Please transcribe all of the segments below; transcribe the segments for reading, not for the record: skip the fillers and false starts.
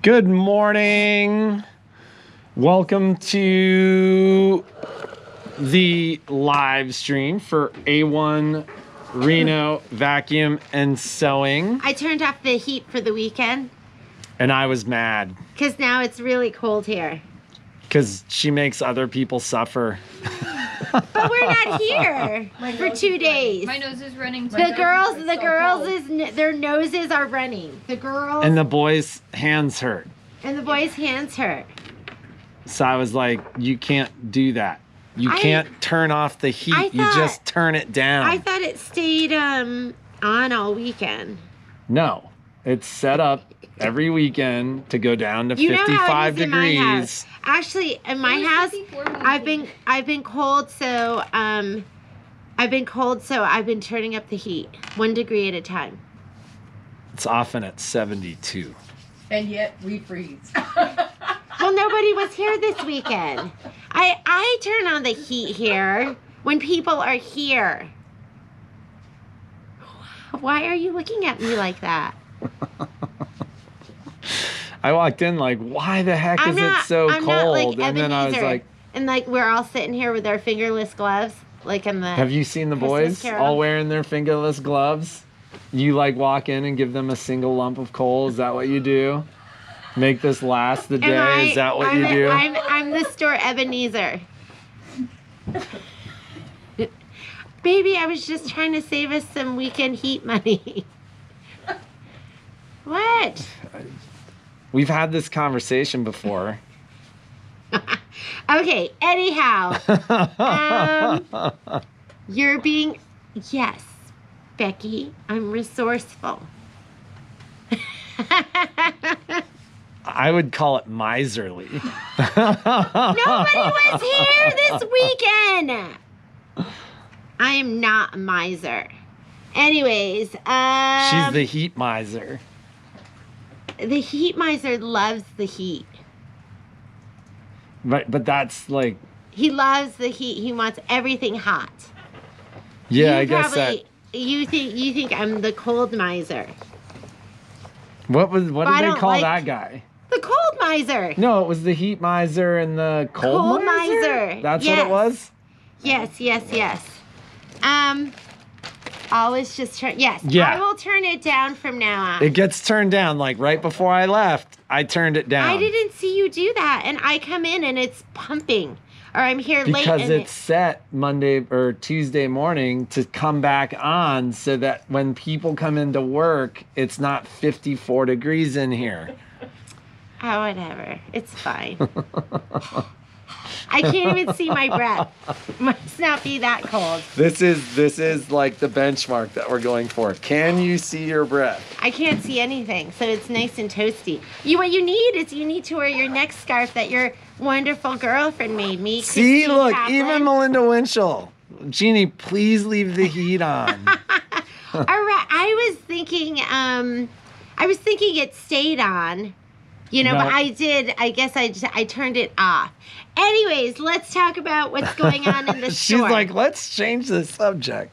Good morning. Welcome to the live stream for A1 Reno Vacuum and Sewing. I turned off the heat for the weekend. And I was mad. Because now it's really cold here. Because she makes other people suffer. But we're not here for 2 days. My nose is running. Their noses are running. The girls. And the boys' hands hurt. And the boys' hands hurt. So I was like, you can't do that. You can't turn off the heat. You just turn it down. I thought it stayed on all weekend. No. It's set up every weekend to go down to 55 degrees. In my house. Actually, in my house, I've been cold, so I've been turning up the heat 1 degree at a time. It's often at 72. And yet we freeze. Well, nobody was here this weekend. I turn on the heat here when people are here. Why are you looking at me like that? I walked in like, why the heck is it so cold? Not like and then I was like, and like we're all sitting here with our fingerless gloves, like in the. Have you seen the boys all wearing their fingerless gloves? You like walk in and give them a single lump of coal. Is that what you do? Make this last the day. Is that what you do? I'm the store Ebenezer. Baby, I was just trying to save us some weekend heat money. What? We've had this conversation before. Okay, anyhow. You're being... Yes, Becky, I'm resourceful. I would call it miserly. Nobody was here this weekend. I am not a miser. Anyways, she's the heat miser. The heat miser loves the heat. But that's like... He loves the heat. He wants everything hot. Yeah, I guess that... You think I'm the cold miser. What did they call that guy? The cold miser. No, it was the heat miser and the cold miser. That's what it was? Yes. Always just turn. Yes. Yeah. I will turn it down from now on. It gets turned down. Like right before I left, I turned it down. I didn't see you do that, and I come in and it's pumping, or I'm here late. Because it's set Monday or Tuesday morning to come back on, so that when people come into work, it's not 54 degrees in here. Oh, whatever. It's fine. I can't even see my breath. Must not be that cold. This is like the benchmark that we're going for. Can you see your breath? I can't see anything, so it's nice and toasty. What you need to wear your neck scarf that your wonderful girlfriend made me. See, Christine look, Kaplan. even Melinda Winchell. Jeannie, please leave the heat on. All right, I was thinking it stayed on. You know, but I did. I guess I turned it off. Anyways, let's talk about what's going on in the store. She's like, let's change the subject.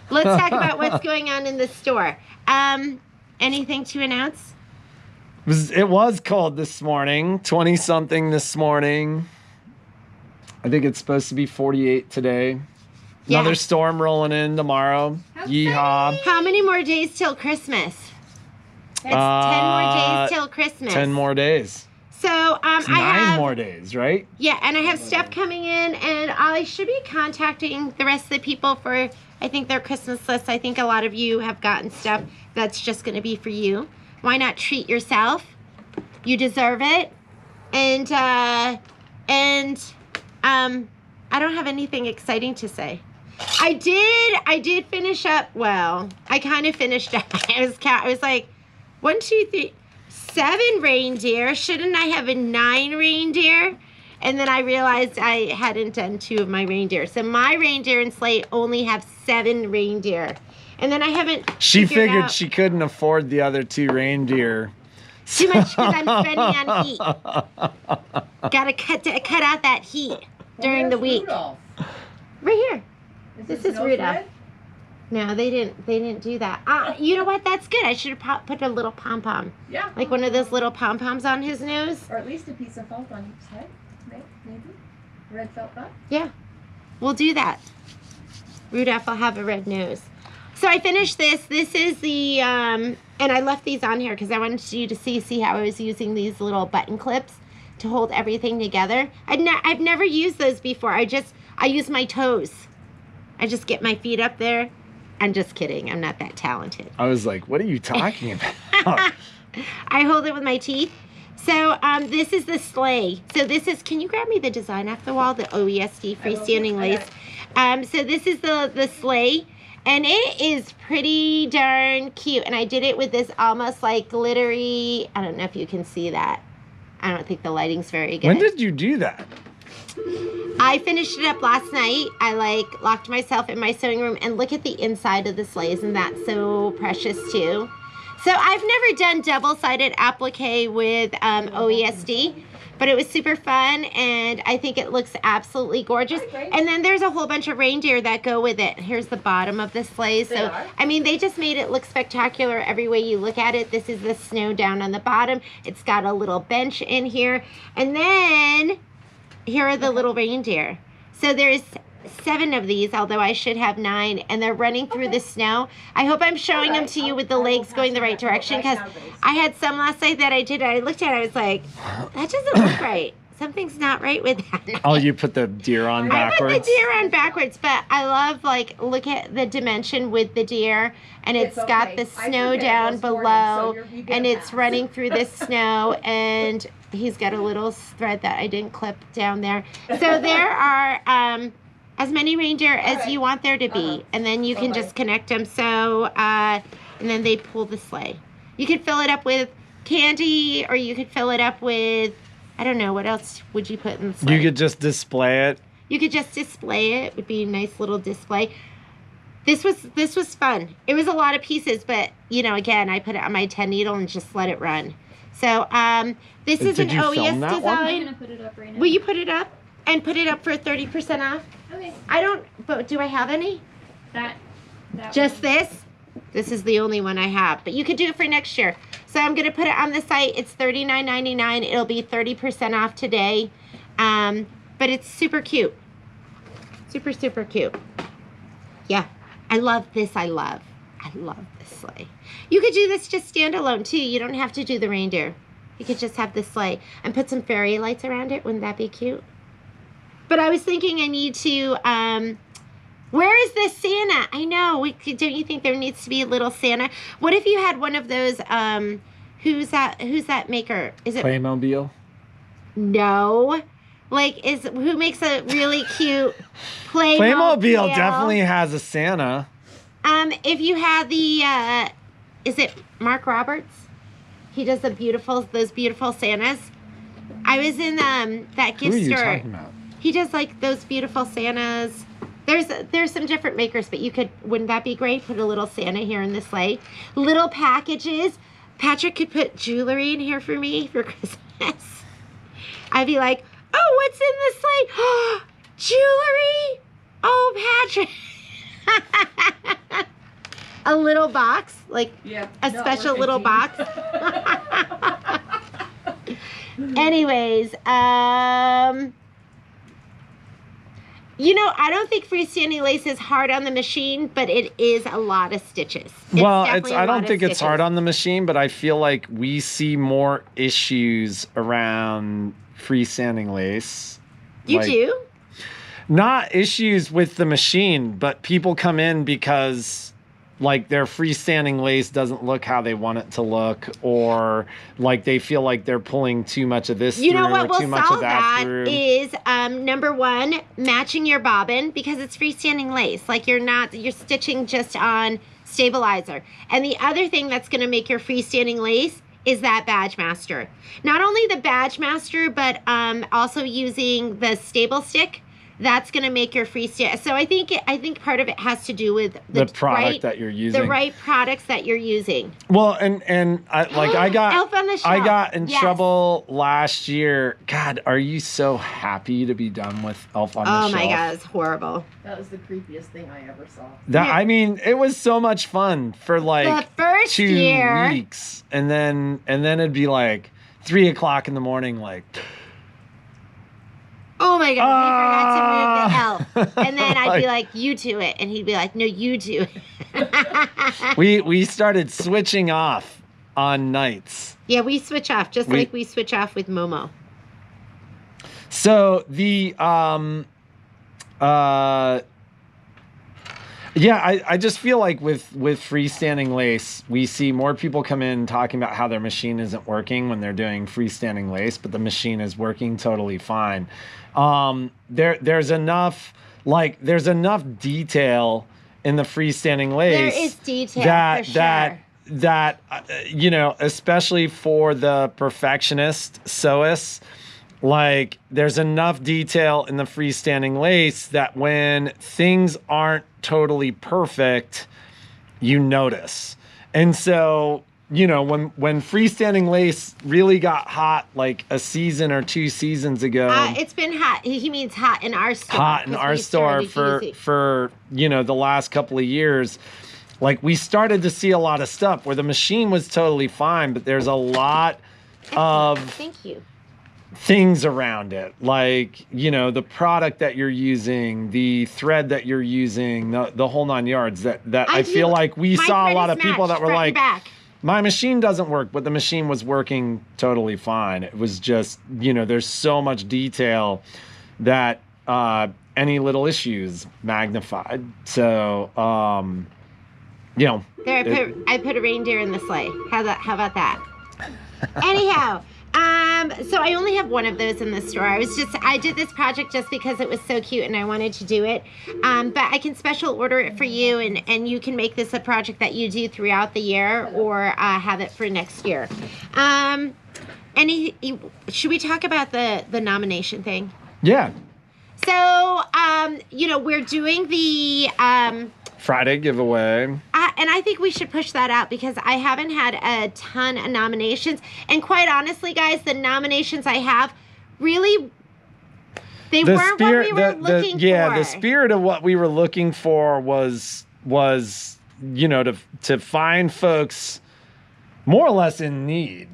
Let's talk about what's going on in the store. Anything to announce? It was cold this morning, 20-something this morning. I think it's supposed to be 48 today. Yeah. Another storm rolling in tomorrow. Yeehaw. How many more days till Christmas? It's 10 more days till Christmas. 10 more days. So It's nine more days, right? Yeah, and I have stuff coming in, and I should be contacting the rest of the people for, I think, their Christmas list. I think a lot of you have gotten stuff that's just going to be for you. Why not treat yourself? You deserve it. And I don't have anything exciting to say. I did finish up. Well, I kind of finished up. I was like, 1, 2, 3, 7 reindeer. Shouldn't I have a 9 reindeer? And then I realized I hadn't done 2 of my reindeer. So my reindeer and sleigh only have 7 reindeer. And then I haven't. She figured she couldn't afford the other 2 reindeer. Too much because I'm spending on heat. Gotta cut out that heat during the week. Rudolph? Right here. This is Rudolph. No, they didn't do that. You know what? That's good. I should have put a little pom-pom. Yeah. Like one of those little pom-poms on his nose. Or at least a piece of felt on each side. Right? Maybe? Red felt dot? Yeah. We'll do that. Rudolph will have a red nose. So I finished this. This is the, and I left these on here because I wanted you to see how I was using these little button clips to hold everything together. I've never used those before. I use my toes. I just get my feet up there. I'm just kidding. I'm not that talented. I was like, what are you talking about? I hold it with my teeth. So this is the sleigh. So this is, can you grab me the design off the wall? The OESD freestanding lace. So this is the sleigh. And it is pretty darn cute. And I did it with this almost like glittery, I don't know if you can see that. I don't think the lighting's very good. When did you do that? I finished it up last night. I locked myself in my sewing room, and look at the inside of the sleigh. Isn't that so precious too? So I've never done double-sided applique with OESD, but it was super fun, and I think it looks absolutely gorgeous. And then there's a whole bunch of reindeer that go with it. Here's the bottom of the sleigh. So, I mean, they just made it look spectacular every way you look at it. This is the snow down on the bottom. It's got a little bench in here. And then here are the little reindeer. So there's 7 of these, although I should have 9, and they're running through the snow. I hope I'm showing them to you with the legs going the right direction, because I had some last night that I did. I looked at it, I was like, that doesn't look right. Something's not right with that. Oh, you put the deer on backwards? I put the deer on backwards, but I love, look at the dimension with the deer, and it's got the snow down below, and it's running through the snow, and he's got a little thread that I didn't clip down there. So there are as many reindeer as you want there to be, and then you can just connect them. So, and then they pull the sleigh. You could fill it up with candy, or you could fill it up with, I don't know, what else would you put in the sleigh? You could just display it. You could just display it. It would be a nice little display. This was fun. It was a lot of pieces, but you know, again, I put it on my 10 needle and just let it run. So, this is an OES design. I'm gonna put it up right now. Will you put it up and put it up for 30% off? Okay. I don't, but do I have any? That Just one. this? This is the only one I have, but you could do it for next year. So I'm going to put it on the site. It's $39.99. It'll be 30% off today. But it's super cute. Super, super cute. Yeah. I love this. I love this sleigh. You could do this just standalone too. You don't have to do the reindeer. You could just have the sleigh and put some fairy lights around it. Wouldn't that be cute? But I was thinking I need to, where is this Santa? I know, don't you think there needs to be a little Santa? What if you had one of those, who's that maker? Is it? Playmobil? No. Who makes a really cute Playmobil? Definitely has a Santa. If you had the, is it Mark Roberts? He does those beautiful Santas. I was in, that gift store. Who are you talking about? He does those beautiful Santas. There's some different makers, but wouldn't that be great? Put a little Santa here in the sleigh. Little packages. Patrick could put jewelry in here for me for Christmas. I'd be like, oh, what's in the sleigh? Jewelry. Oh, Patrick. A little box, a special little box. Anyways, you know, I don't think freestanding lace is hard on the machine, but it is a lot of stitches. I don't think it's hard on the machine, but I feel like we see more issues around freestanding lace. You do? Not issues with the machine, but people come in because their freestanding lace doesn't look how they want it to look, or they feel like they're pulling too much of this you know through what or will too much solve of that through. Is number 1, matching your bobbin, because it's freestanding lace. You're stitching just on stabilizer. And the other thing that's going to make your freestanding lace is that badge master. Not only the badge master, but also using the stable stick. that's going to make your freestanding. So I think part of it has to do with The product right, that you're using. the right products that you're using. Well, and I got Elf on the Shelf. I got in Yes. trouble last year. God, are you so happy to be done with Elf on the Shelf? Oh my God, it's horrible. That was the creepiest thing I ever saw. That Yeah. I mean, it was so much fun for like The first 2 year. weeks, and then it'd be like 3:00 in the morning, like. Oh my God, we forgot to move the Ah. elf. And then I'd be like, you do it. And he'd be like, no, you do it. We started switching off on nights. Yeah, we switch off, just like we switch off with Momo. So the yeah, I just feel like with freestanding lace, we see more people come in talking about how their machine isn't working when they're doing freestanding lace, but the machine is working totally fine. There's enough detail in the freestanding lace. There is detail, for sure. that you know, especially for the perfectionist sewist, like there's enough detail in the freestanding lace that when things aren't totally perfect, you notice. And so, you know, when freestanding lace really got hot like a season or 2 seasons ago, It's been hot. He means hot in our store. hot in 'cause our we store started using- for you know, the last couple of years, like we started to see a lot of stuff where the machine was totally fine, but there's a lot of Thank you. things around it, like, you know, the product that you're using, the thread that you're using, the whole 9 yards, that I feel like we My saw a thread lot is of people matched that were front like, and back. my machine doesn't work, but the machine was working totally fine. It was just, you know, there's so much detail that any little issues magnified. So, you know. There, I put a reindeer in the sleigh. How about that? Anyhow, so I only have one of those in the store. I did this project just because it was so cute and I wanted to do it. But I can special order it for you, and you can make this a project that you do throughout the year, or have it for next year. Should we talk about the nomination thing? Yeah. So, you know, we're doing the Friday giveaway. and I think we should push that out because I haven't had a ton of nominations. And quite honestly, guys, the nominations I have really, they weren't what we were looking for. Yeah, the spirit of what we were looking for was you know, to find folks more or less in need.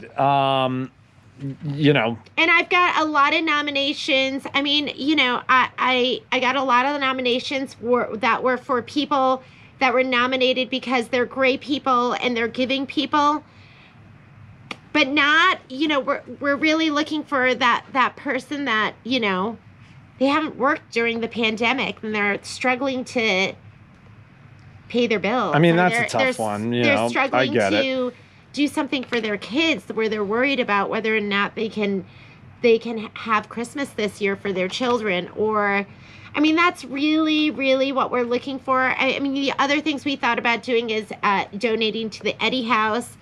You know. And I've got a lot of nominations. I mean, you know, I got a lot of the nominations that were for people that were nominated because they're great people and they're giving people. But not, you know, we're really looking for that person that, you know, they haven't worked during the pandemic and they're struggling to pay their bills. I mean, that's a tough one. You know, they're struggling I get to do something for their kids, where they're worried about whether or not they can have Christmas this year for their children. Or, I mean, that's really, really what we're looking for. I mean, the other things we thought about doing is donating to the Eddie House.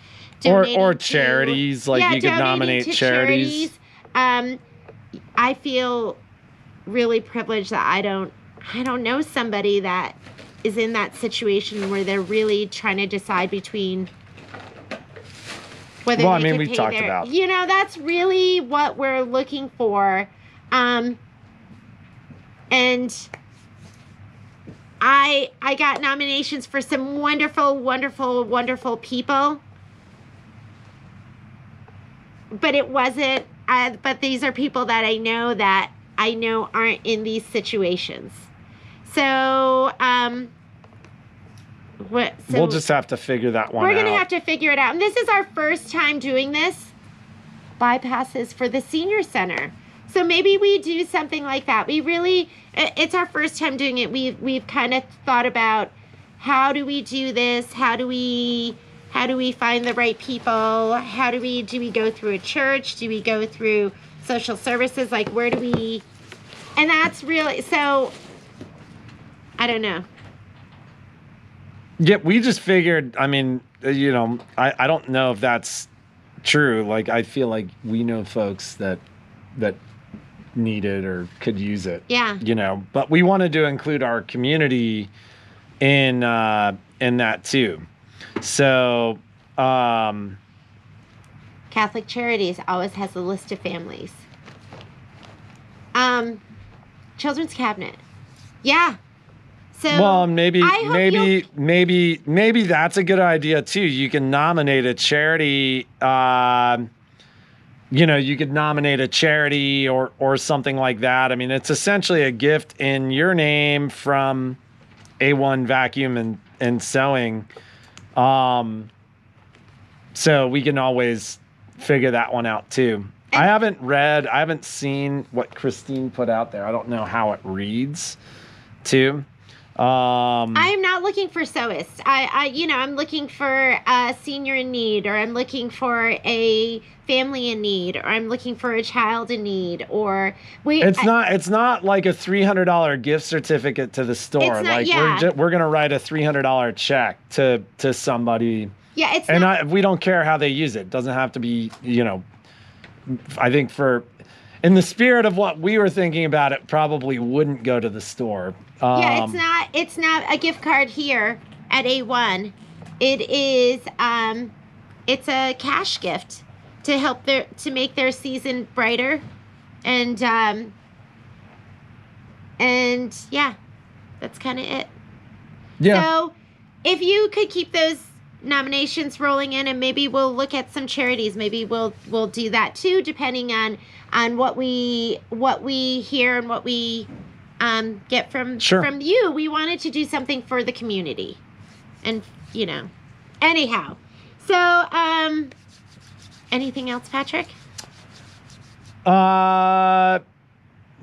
Or charities, like you could nominate charities. I feel really privileged that I don't know somebody that is in that situation where they're really trying to decide between whether Well, they I mean, could we've pay talked their, about. You know, that's really what we're looking for. And I got nominations for some wonderful, wonderful, wonderful people. But it wasn't, but these are people that I know aren't in these situations. So, we'll just have to figure that one out. We're going to have to figure it out. And this is our first time doing this. Bypasses for the senior center. So maybe we do something like that. It's our first time doing it. We've kind of thought about, how do we do this? How do we find the right people? Do we go through a church? Do we go through social services? Like, where do we, and that's really, so I don't know. Yeah, we just figured, I mean, you know, I don't know if that's true. Like, I feel like we know folks that need it or could use it. Yeah. You know, but we wanted to include our community in that too. So, Catholic Charities always has a list of families. Children's Cabinet. Yeah. So well, maybe I hope maybe that's a good idea too. You can nominate a charity. You know, you could nominate a charity or something like that. I mean, it's essentially a gift in your name from A1 Vacuum and Sewing. So we can always figure that one out too. I haven't seen what Christine put out there. I don't know how it reads too. I am not looking for sewists. I'm looking for a senior in need, or I'm looking for a family in need, or I'm looking for a child in need, or It's not like a $300 gift certificate to the store. We're gonna write a $300 check to somebody. Yeah, it's and not. We don't care how they use it. It doesn't have to be, you know. I think in the spirit of what we were thinking about, it probably wouldn't go to the store. It's not a gift card here at A1. It is it's a cash gift to help to make their season brighter, and yeah, that's kind of it. Yeah. So if you could keep those nominations rolling in, and maybe we'll look at some charities. Maybe we'll do that too, depending on what we hear and what we get from you. We wanted to do something for the community, and anyhow. So anything else, Patrick?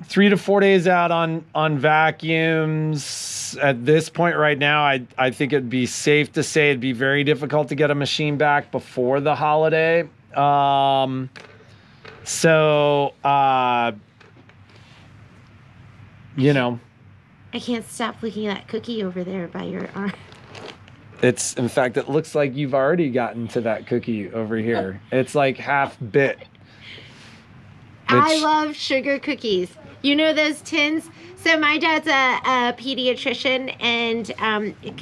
3 to 4 days out on vacuums. At this point right now, I think it'd be safe to say it'd be very difficult to get a machine back before the holiday. I can't stop looking at that cookie over there by your arm. In fact, it looks like you've already gotten to that cookie over here. It's like half bit. I love sugar cookies. You know those tins? So my dad's a pediatrician, and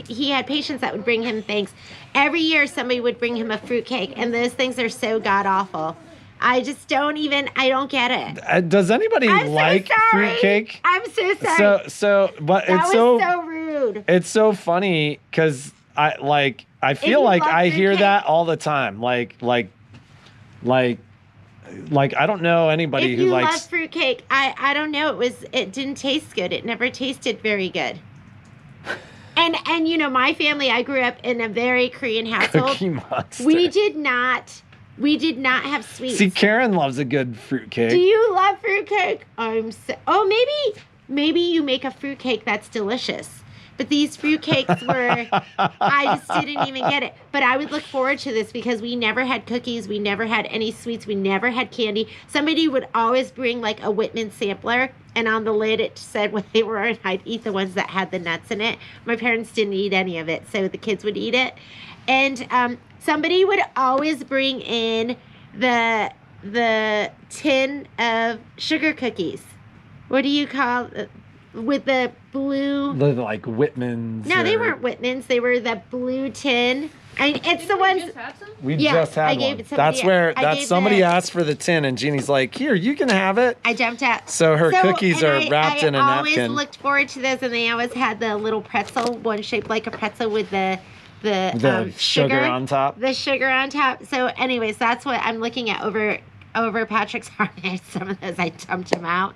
he had patients that would bring him things. Every year somebody would bring him a fruitcake, and those things are so god-awful. I just don't get it. Does anybody like fruitcake? I'm so sorry. But that it's was so rude. It's so funny because I feel like I hear that all the time. Like I don't know anybody who likes. If you love fruitcake, I don't know. It didn't taste good. It never tasted very good. And my family, I grew up in a very Korean household. Cookie Monster. We did not have sweets. See, Karen loves a good fruitcake. Do you love fruitcake? Maybe you make a fruitcake that's delicious. But these fruitcakes were, I just didn't even get it. But I would look forward to this because we never had cookies. We never had any sweets. We never had candy. Somebody would always bring like a Whitman sampler, and on the lid it said what they were, and I'd eat the ones that had the nuts in it. My parents didn't eat any of it, so the kids would eat it. And somebody would always bring in the tin of sugar cookies. What do you call it? With the blue... Like Whitmans. No, they weren't Whitmans. They were the blue tin. It's the ones... Just had some? We just had one. That's somebody asked for the tin, and Jeannie's like, here, you can have it. I jumped out. So her cookies are wrapped in a napkin. I always looked forward to those, and they always had the little pretzel, one shaped like a pretzel with the sugar on top. The sugar on top. So anyways, that's what I'm looking at over Patrick's arm. Some of those I dumped them out,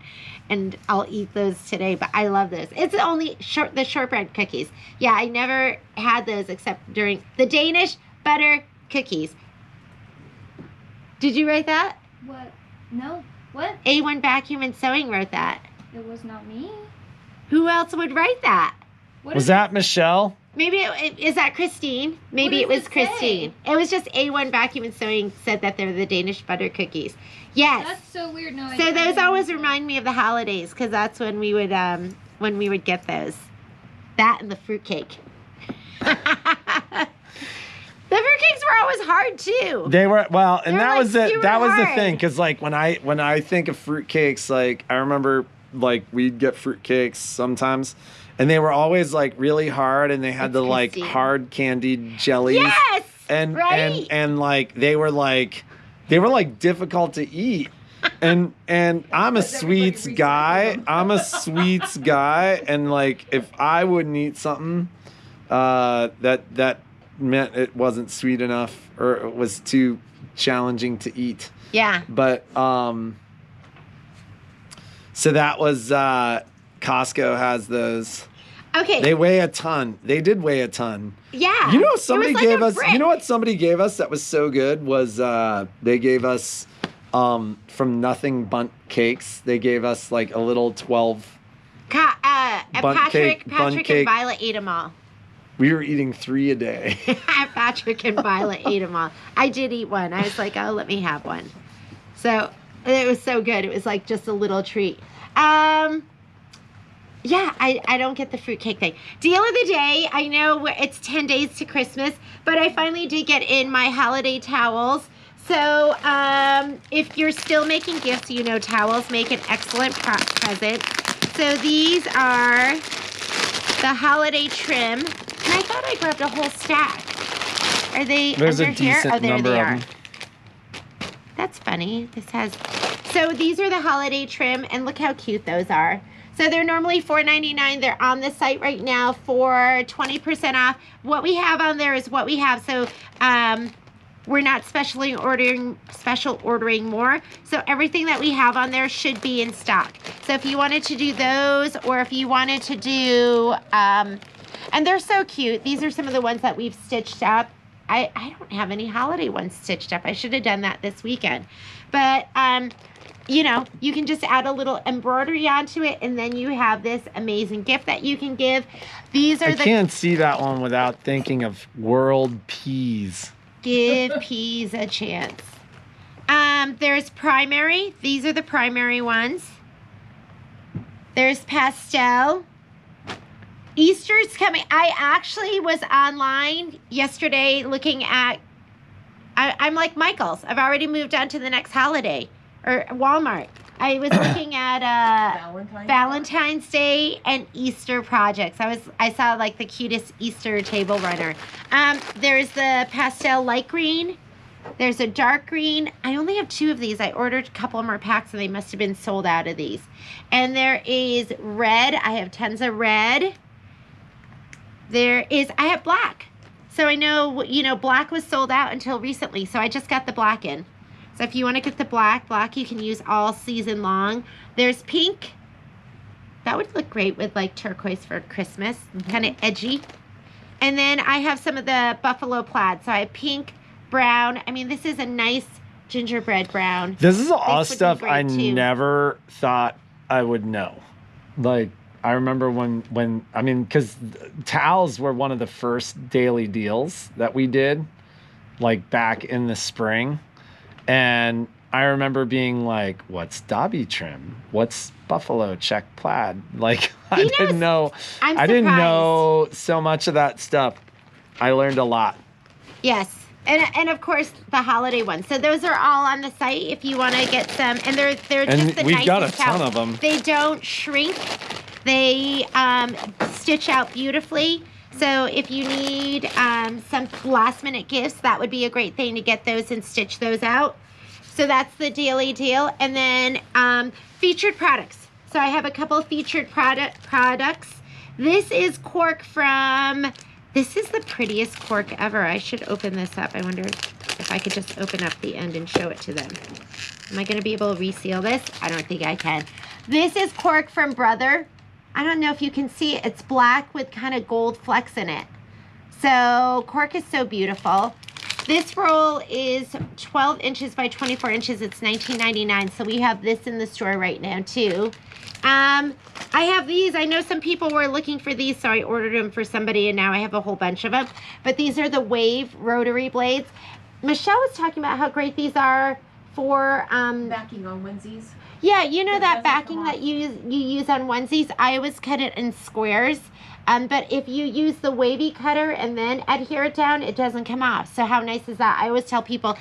and I'll eat those today, but I love those. It's only the shortbread cookies. Yeah, I never had those except during the Danish butter cookies. Did you write that? What? No. What? A1 Vacuum and Sewing wrote that. It was not me. Who else would write that? Was that Michelle? Maybe is that Christine? Maybe it was Christine. It was just A1 Vacuum and Sewing said that they're the Danish butter cookies. Yes. That's so weird. No. So those always remind me of the holidays because that's when we would get those. That and the fruitcake. The fruitcakes were always hard too. They were well, and They were, that like, was it. super That was the hard. thing, because like when I think of fruitcakes, like I remember like we'd get fruitcakes sometimes, and they were always like really hard, and they had It's the like Christine. hard candied jellies, Yes, and right? and like they were like difficult to eat. And I'm a Because everybody sweets recycled guy. them. I'm a sweets guy, and like if I wouldn't eat something, that meant it wasn't sweet enough or it was too challenging to eat. Yeah. But so that was Costco has those. Okay. They weigh a ton. They did weigh a ton. Yeah. You know It what somebody was like gave a us? brick. You know what somebody gave us that was so good was they gave us from Nothing Bunt Cakes. They gave us like a little 12. Patrick bun and cake. Violet ate them all. We were eating 3 a day. Patrick and Violet ate them all. I did eat one. I was like, oh, let me have one. So it was so good. It was like just a little treat. Yeah, I don't get the fruitcake thing. Deal of the day. I know it's 10 days to Christmas, but I finally did get in my holiday towels. So if you're still making gifts, you know towels make an excellent present. So these are the holiday trim. And I thought I grabbed a whole stack. Are they There's a under here? decent Oh, there number they of are. them. That's funny. This has... So these are the holiday trim, and look how cute those are. So they're normally $4.99. They're on the site right now for 20% off. What we have on there is what we have. So we're not special ordering more. So everything that we have on there should be in stock. So if you wanted to do those, or if you wanted to do, and they're so cute. These are some of the ones that we've stitched up. I don't have any holiday ones stitched up. I should have done that this weekend. But, you know, you can just add a little embroidery onto it, and then you have this amazing gift that you can give. These are I can't see that one without thinking of world peas. Give peas a chance. There's primary. These are the primary ones. There's pastel. Easter's coming. I actually was online yesterday looking at, I'm like Michael's. I've already moved on to the next holiday, or Walmart. I was looking at Valentine's Day and Easter projects. I saw like the cutest Easter table runner. There's the pastel light green. There's a dark green. I only have 2 of these. I ordered a couple more packs and they must have been sold out of these. And there is red. I have tons of red. I have black. So I know, you know, black was sold out until recently. So I just got the black in. So if you want to get the black you can use all season long. There's pink. That would look great with like turquoise for Christmas. Kind of edgy. And then I have some of the buffalo plaid. So I have pink, brown. I mean, this is a nice gingerbread brown. This is all This would be stuff great, I too. never thought I would know. Like, I remember when I mean, because towels were one of the first daily deals that we did, like back in the spring. And I remember being like, what's Dobby trim? What's buffalo check plaid? Like, I didn't know. I'm I didn't surprised. know so much of that stuff. I learned a lot. Yes. And of course the holiday ones. So those are all on the site if you want to get some. And they're And just the we've got a nicest ton towels. of them. They don't shrink. They stitch out beautifully. So if you need some last minute gifts, that would be a great thing to get those and stitch those out. So that's the daily deal. And then featured products. So I have a couple of featured products. This is cork from, this is the prettiest cork ever. I should open this up. I wonder if I could just open up the end and show it to them. Am I going to be able to reseal this? I don't think I can. This is cork from Brother. I don't know if you can see it. It's black with kind of gold flecks in it. So cork is so beautiful. This roll is 12 inches by 24 inches. It's $19.99. So we have this in the store right now too. I have these. I know some people were looking for these, so I ordered them for somebody, and now I have a whole bunch of them. But these are the Wave rotary blades. Michelle was talking about how great these are for Backing on onesies. Yeah, you know It that doesn't backing come that off. you use on onesies, I always cut it in squares. But if you use the wavy cutter and then adhere it down, it doesn't come off. So how nice is that? I always tell people,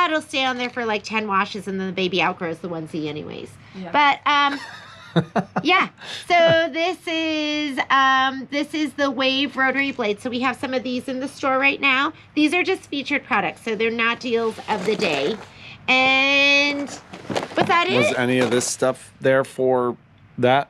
it'll stay on there for like 10 washes and then the baby outgrows the onesie anyways. Yeah. But yeah. So this is the wave rotary blade. So we have some of these in the store right now. These are just featured products, so they're not deals of the day. And was that it? Was any of this stuff there for that?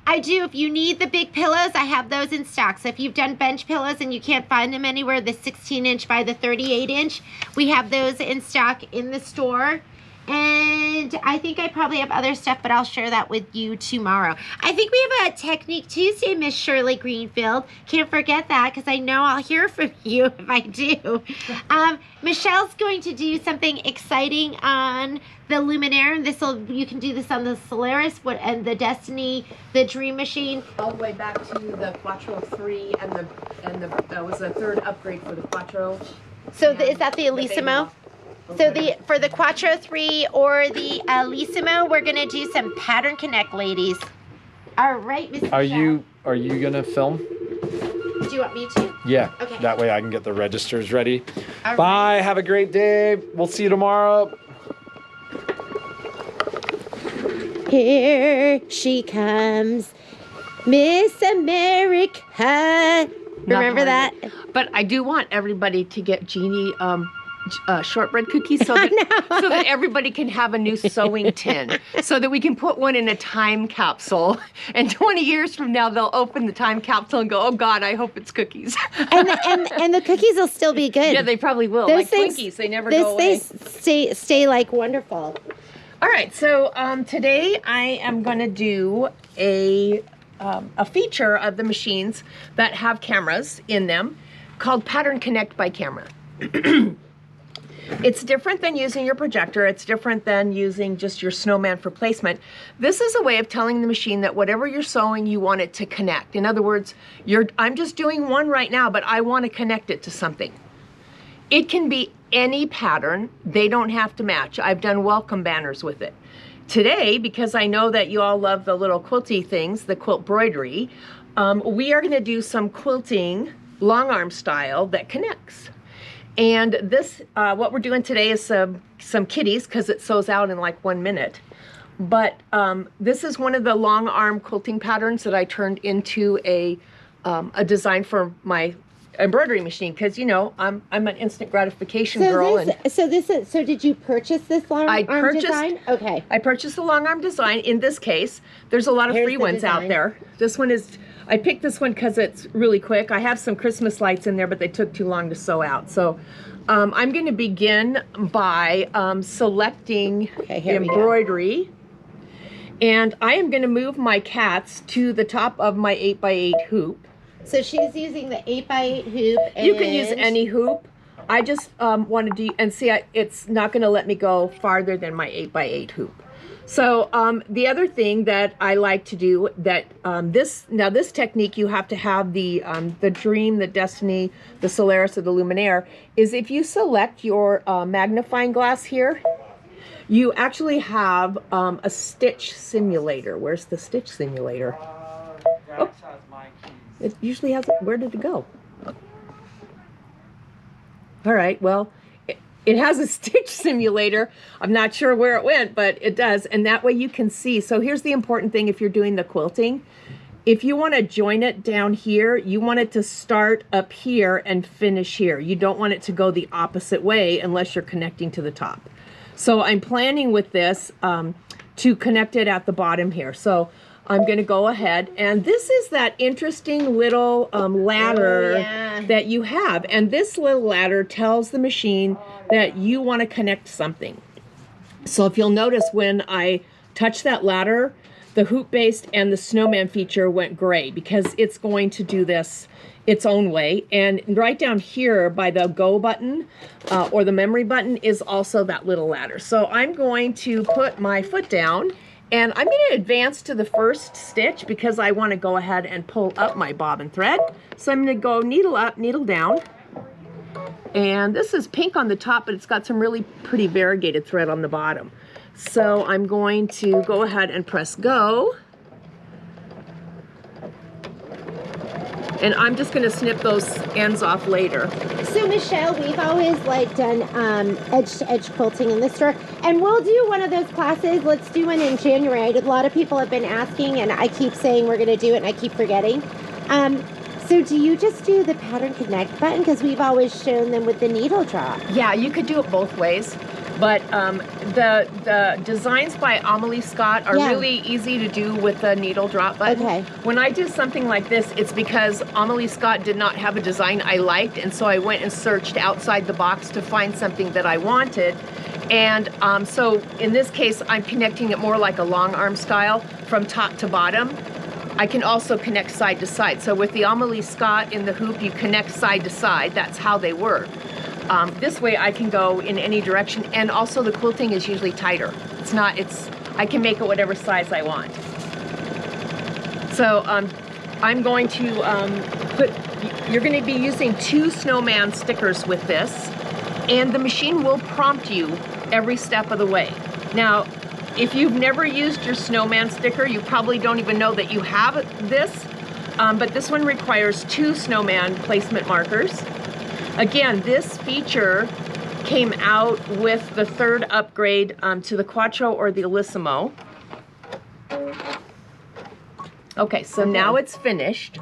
I do. If you need the big pillows, I have those in stock. So if you've done bench pillows and you can't find them anywhere, the 16-inch by the 38-inch, we have those in stock in the store. And I think I probably have other stuff, but I'll share that with you tomorrow. I think we have a Technique Tuesday, Miss Shirley Greenfield. Can't forget that because I know I'll hear from you if I do. Michelle's going to do something exciting on the Luminaire, and you can do this on the Solaris and the Destiny, the Dream Machine. All the way back to the Quattro 3 and that was the third upgrade for the Quattro. So is that the Elissimo? So for the Quattro 3 or the Elissimo, we're gonna do some pattern connect, ladies. All right, Miss Are Michelle. you gonna film? Do you want me to? Yeah. Okay. That way I can get the registers ready. All Bye. Have a great day. We'll see you tomorrow. Here she comes, Miss America. Remember that? But I do want everybody to get Jeannie shortbread cookies so that everybody can have a new sewing tin, so that we can put one in a time capsule. And 20 years from now, they'll open the time capsule and go, "Oh God, I hope it's cookies." and the cookies will still be good. Yeah, they probably will. Those Like things- Twinkies, they never go away. They stay like wonderful. All right, so today I am going to do a feature of the machines that have cameras in them called Pattern Connect by Camera. It's different than using your projector. It's different than using just your snowman for placement. This is a way of telling the machine that whatever you're sewing, you want it to connect. In other words, I'm just doing one right now, but I want to connect it to something. It can be any pattern. They don't have to match. I've done welcome banners with it. Today, because I know that you all love the little quilty things, the quilt embroidery, we are going to do some quilting long arm style that connects. And this, what we're doing today is some kitties, because it sews out in like 1 minute. But this is one of the long arm quilting patterns that I turned into a design for my embroidery machine, because you know I'm an instant gratification girl. So did you purchase this long arm design? Okay. I purchased the long arm design. In this case, there's a lot of Here's free the ones design. out there. This one is, I picked this one because it's really quick. I have some Christmas lights in there, but they took too long to sew out. So I'm going to begin by selecting here we go. embroidery. And I am going to move my cats to the top of my 8x8 hoop. So she's using the 8x8 hoop. You can use and- any hoop. I just wanted to, and see, it's not going to let me go farther than my 8x8 hoop. So the other thing that I like to do that this technique, you have to have the Dream, the Destiny, the Solaris, or the Luminaire, is if you select your magnifying glass here, you actually have a stitch simulator. Where's the stitch simulator? Oh, it usually has, where did it go? All right, well, it has a stitch simulator. I'm not sure where it went, but it does. And that way you can see. So here's the important thing if you're doing the quilting. If you want to join it down here, you want it to start up here and finish here. You don't want it to go the opposite way unless you're connecting to the top. So I'm planning with this to connect it at the bottom here. So I'm going to go ahead, and this is that interesting little ladder that you have. And this little ladder tells the machine that you want to connect something. So if you'll notice, when I touch that ladder, the hoop-based and the snowman feature went gray, because it's going to do this its own way. And right down here by the go button or the memory button is also that little ladder. So I'm going to put my foot down, and I'm going to advance to the first stitch because I want to go ahead and pull up my bobbin thread. So I'm going to go needle up, needle down. And this is pink on the top, but it's got some really pretty variegated thread on the bottom. So I'm going to go ahead and press go. And I'm just going to snip those ends off later. So Michelle, we've always like done edge to edge quilting in the store, and we'll do one of those classes. Let's do one in January. A lot of people have been asking, and I keep saying we're going to do it, and I keep forgetting. So do you just do the pattern connect button? Because we've always shown them with the needle drop. Yeah, you could do it both ways. But the designs by Amelie Scott are really easy to do with the needle drop button. Okay. When I do something like this, it's because Amelie Scott did not have a design I liked, and so I went and searched outside the box to find something that I wanted. And so in this case, I'm connecting it more like a long arm style from top to bottom. I can also connect side to side. So with the Amelie Scott in the hoop, you connect side to side. That's how they work. This way I can go in any direction, and also the quilting is usually tighter. I can make it whatever size I want. So I'm going to you're going to be using 2 snowman stickers with this, and the machine will prompt you every step of the way. Now, if you've never used your snowman sticker, you probably don't even know that you have this, but this one requires 2 snowman placement markers. Again, this feature came out with the 3rd upgrade to the Quattro or the Elissimo. Okay, so now it's finished.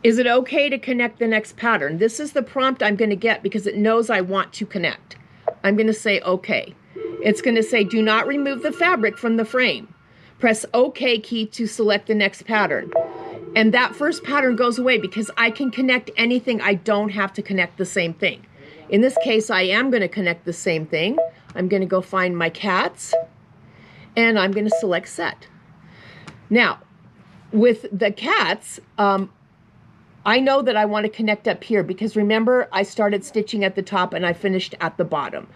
Is it okay to connect the next pattern? This is the prompt I'm going to get because it knows I want to connect. I'm going to say okay. It's going to say, do not remove the fabric from the frame. Press OK key to select the next pattern. And that first pattern goes away because I can connect anything. I don't have to connect the same thing. In this case, I am going to connect the same thing. I'm going to go find my cats, and I'm going to select set. Now, with the cats, I know that I want to connect up here because remember, I started stitching at the top and I finished at the bottom.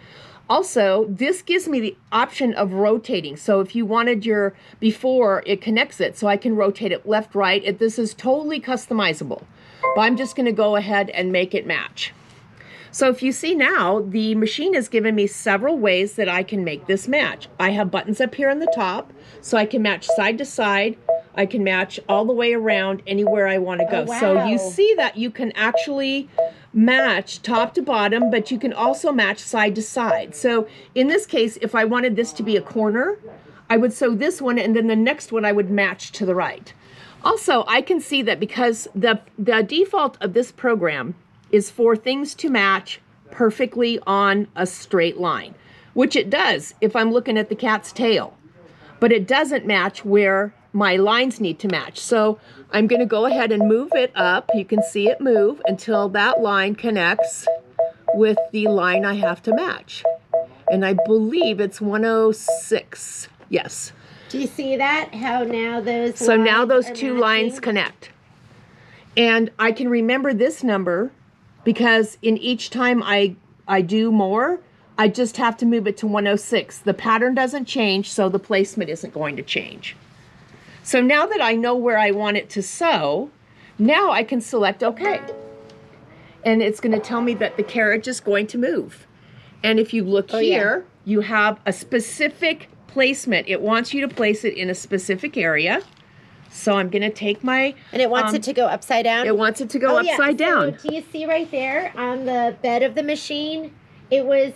Also, this gives me the option of rotating. So if you wanted before, it connects it. So I can rotate it left, right. This is totally customizable. But I'm just going to go ahead and make it match. So if you see now, the machine has given me several ways that I can make this match. I have buttons up here on the top, so I can match side to side. I can match all the way around anywhere I want to go. Oh, wow. So you see that you can actually match top to bottom, but you can also match side to side. So in this case, if I wanted this to be a corner, I would sew this one, and then the next one I would match to the right. Also, I can see that because the default of this program is for things to match perfectly on a straight line, which it does if I'm looking at the cat's tail, but it doesn't match where my lines need to match. So I'm going to go ahead and move it up. You can see it move until that line connects with the line I have to match. And I believe it's 106. Yes. Do you see that? How now those So now those are 2 matching? lines connect. And I can remember this number because in each time I do more, I just have to move it to 106. The pattern doesn't change, so the placement isn't going to change. So now that I know where I want it to sew, now I can select OK. And it's going to tell me that the carriage is going to move. And if you look here, you have a specific placement. It wants you to place it in a specific area. So I'm going to take my... And it wants it to go upside down? It wants it to go upside down. So do you see right there on the bed of the machine? It was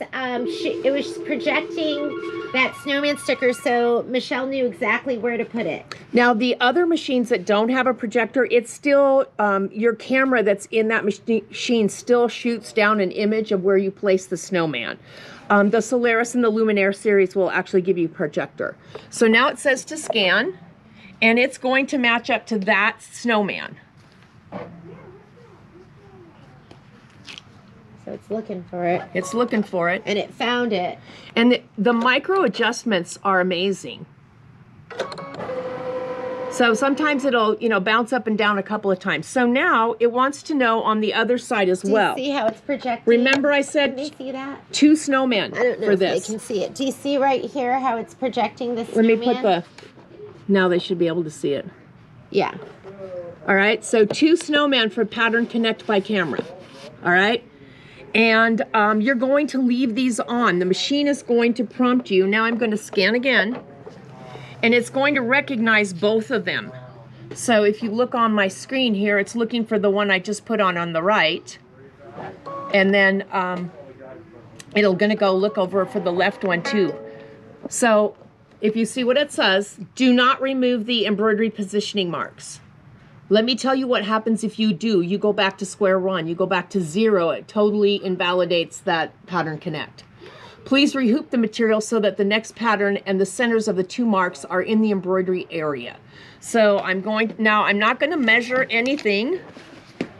projecting that snowman sticker, so Michelle knew exactly where to put it. Now, the other machines that don't have a projector, it's still, your camera that's in that machine still shoots down an image of where you place the snowman. The Solaris and the Luminaire series will actually give you a projector. So now it says to scan, and it's going to match up to that snowman. So it's looking for it. It's looking for it. And it found it. And the micro adjustments are amazing. So sometimes it'll, bounce up and down a couple of times. So now it wants to know on the other side as well. Do you see how it's projecting? Remember I said Can they see that? 2 snowmen I don't know for if this. they can see it. Do you see right here how it's projecting the Let snowman? me put now they should be able to see it. Yeah. All right, so 2 snowmen for pattern connect by camera. All right. And you're going to leave these on. The machine is going to prompt you. Now I'm going to scan again, and it's going to recognize both of them. So if you look on my screen here, it's looking for the one I just put on the right. And then it'll gonna go look over for the left one too. So if you see what it says, do not remove the embroidery positioning marks. Let me tell you what happens if you do. You go back to square one, you go back to 0. It totally invalidates that pattern connect. Please rehoop the material so that the next pattern and the centers of the 2 marks are in the embroidery area. So I'm not going to measure anything.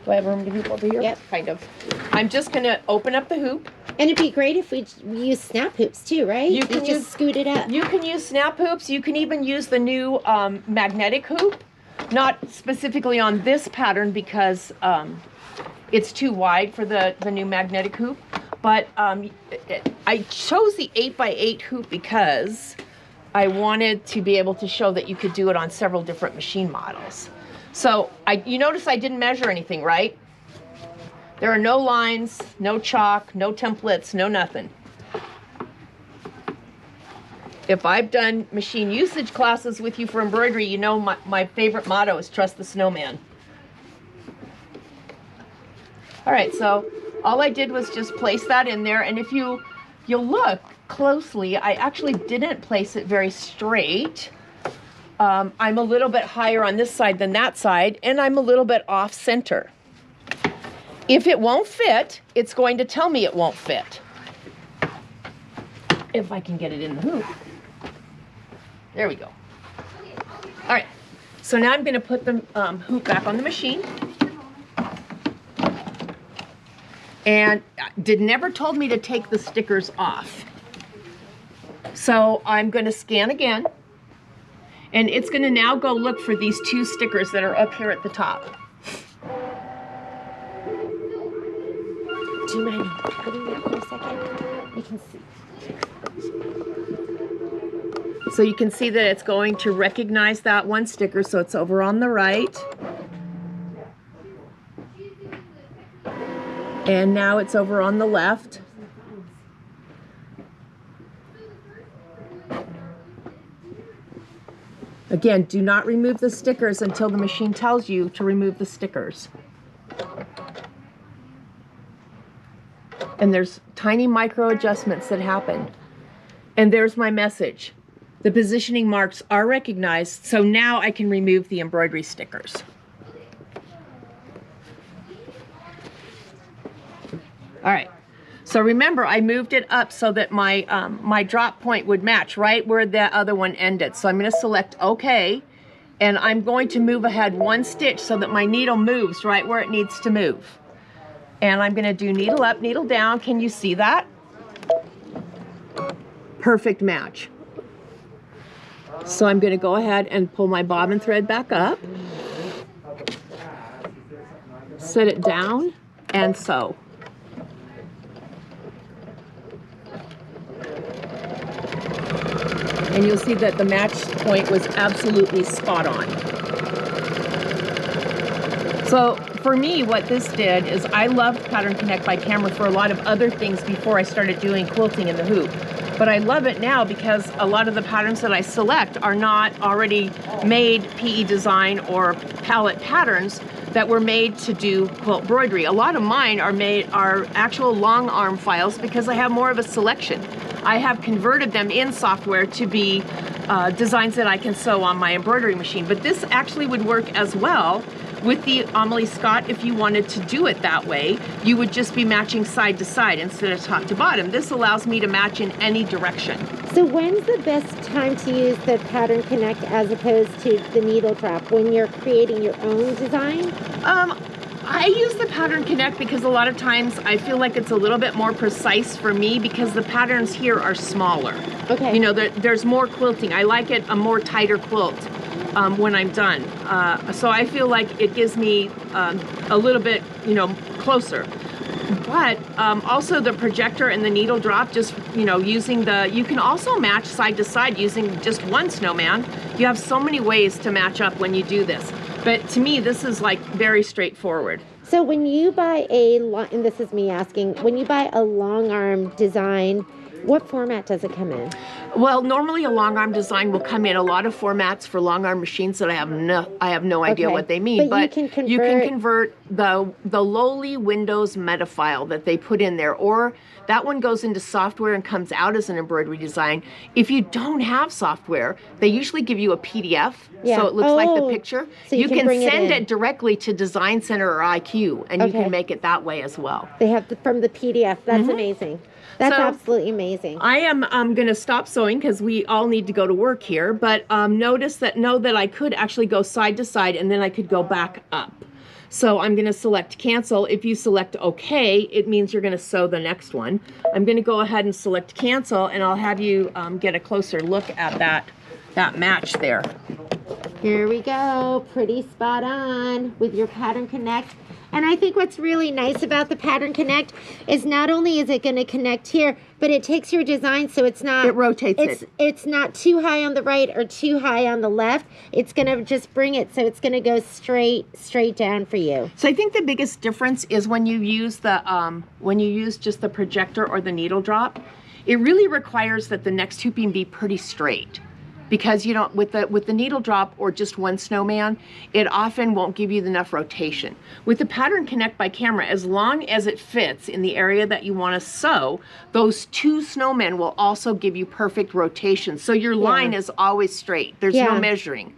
Do I have room to hoop over here? Yep. Kind of. I'm just going to open up the hoop. And it'd be great if we use snap hoops too, right? You can just scoot it up. You can use snap hoops. You can even use the new magnetic hoop. Not specifically on this pattern because it's too wide for the new magnetic hoop. But I chose the 8x8 hoop because I wanted to be able to show that you could do it on several different machine models. So you notice I didn't measure anything, right? There are no lines, no chalk, no templates, no nothing. If I've done machine usage classes with you for embroidery, you know my favorite motto is trust the snowman. All right, so all I did was just place that in there, and if you'll look closely, I actually didn't place it very straight. I'm a little bit higher on this side than that side, and I'm a little bit off center. If it won't fit, it's going to tell me it won't fit. If I can get it in the hoop. There we go. All right, so now I'm going to put the hoop back on the machine. And never told me to take the stickers off. So I'm going to scan again. And it's going to now go look for these 2 stickers that are up here at the top. Do you mind putting that for a second? You can see. So you can see that it's going to recognize that one sticker, so it's over on the right. And now it's over on the left. Again, do not remove the stickers until the machine tells you to remove the stickers. And there's tiny micro adjustments that happen. And there's my message. The positioning marks are recognized, so now I can remove the embroidery stickers. All right, so remember I moved it up so that my my drop point would match right where the other one ended. So I'm going to select OK, and I'm going to move ahead 1 stitch so that my needle moves right where it needs to move. And I'm going to do needle up, needle down. Can you see that? Perfect match. So I'm going to go ahead and pull my bobbin thread back up, set it down, and sew. And you'll see that the match point was absolutely spot on. So for me, what this did is I loved Pattern Connect by camera for a lot of other things before I started doing quilting in the hoop. But I love it now because a lot of the patterns that I select are not already made PE design or palette patterns that were made to do quilt embroidery. A lot of mine are actual long arm files because I have more of a selection. I have converted them in software to be designs that I can sew on my embroidery machine. But this actually would work as well with the Amelie Scott. If you wanted to do it that way, you would just be matching side to side instead of top to bottom. This allows me to match in any direction. So when's the best time to use the Pattern Connect as opposed to the needle drop? When you're creating your own design? I use the Pattern Connect because a lot of times I feel like it's a little bit more precise for me because the patterns here are smaller. Okay. You know, there's more quilting. I like it a more tighter quilt when I'm done. So I feel like it gives me a little bit, you know, closer. But also the projector and the needle drop, just, you know, using you can also match side to side using just one snowman. You have so many ways to match up when you do this. But to me, this is like very straightforward. So when you buy and this is me asking, when you buy a long arm design, what format does it come in? Well, normally a long arm design will come in a lot of formats for long arm machines that I have no idea Okay. what they mean. But you can convert the lowly Windows meta file that they put in there, or that one goes into software and comes out as an embroidery design. If you don't have software, they usually give you a PDF, Yeah. so it looks like the picture. So you can bring it send in. it directly to Design Center or IQ, and you Okay. can make it that way as well. They have from the PDF. That's amazing. That's So- absolutely amazing. I am going to stop sewing because we all need to go to work here. But know that I could actually go side to side and then I could go back up. So I'm going to select cancel. If you select OK, it means you're going to sew the next one. I'm going to go ahead and select cancel, and I'll have you get a closer look at that match there. Here we go. Pretty spot on with your Pattern Connect. And I think what's really nice about the Pattern Connect is not only is it going to connect here, but it takes your design so it's not... It rotates it. It's not too high on the right or too high on the left. It's going to just bring it so it's going to go straight down for you. So I think the biggest difference is when you use just the projector or the needle drop, it really requires that the next hooping be pretty straight. Because you don't, with the needle drop or just one snowman, it often won't give you enough rotation. With the Pattern Connect by camera, as long as it fits in the area that you want to sew, those two snowmen will also give you perfect rotation. So your line is always straight. There's no measuring.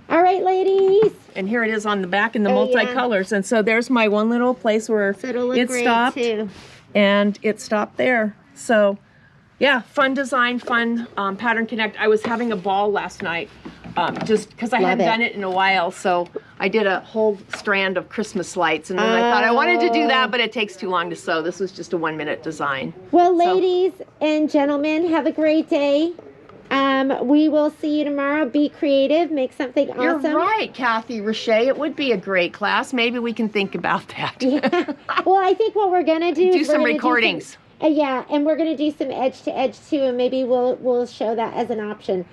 All right, ladies. And here it is on the back in the Oh, yeah. multicolors. And so there's my one little place where So it'll look it great stopped. too. And it stopped there. So yeah, fun design, fun Pattern Connect. I was having a ball last night just because I hadn't done it in a while. So I did a whole strand of Christmas lights, and then I thought I wanted to do that, but it takes too long to sew. This was just a 1-minute design. Well, ladies and gentlemen, have a great day. We will see you tomorrow. Be creative. Make something awesome. You're right, Kathy Roche. It would be a great class. Maybe we can think about that. Yeah. Well, I think what we're going to do Do is some recordings. yeah, and we're going to do some edge to edge too, and maybe we'll show that as an option.